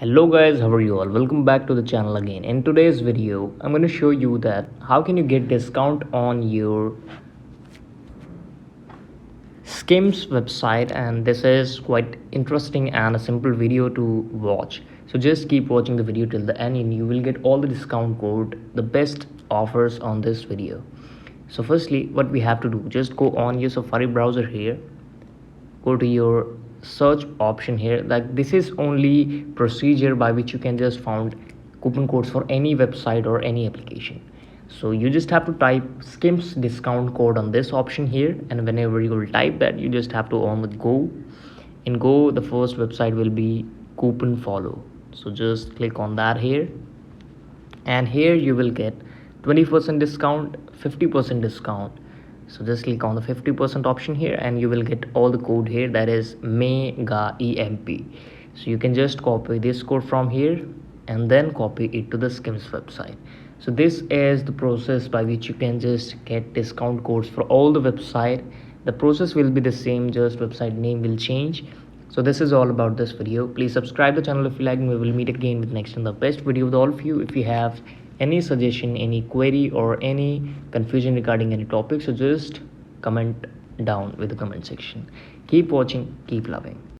Hello guys, how are you all? Welcome back to the channel again. In today's video I'm going to show you that how can you get discount on your Skims website, and this is quite interesting and a simple video to watch. So just keep watching the video till the end and you will get all the discount code, the best offers on this video. So firstly what we have to do, just go on your Safari browser here, go to your search option here. Like, this is only procedure by which you can just found coupon codes for any website or any application. So you just have to type Skims discount code on this option here, and whenever you will type that, you just have to on with go. In go, the first website will be coupon follow. So just click on that here, and here you will get 20% discount, 50% discount. So just click on the 50% option here and you will get all the code here, that is mega emp. So you can just copy this code from here and then copy it to the Skims website. So this is the process by which you can just get discount codes for all the website. The process will be the same, just website name will change. So this is all about this video. Please subscribe the channel if you like, and we will meet again with next and the best video with all of you. If you have any suggestion, any query or any confusion regarding any topic, so just comment down with the comment section. Keep watching, keep loving.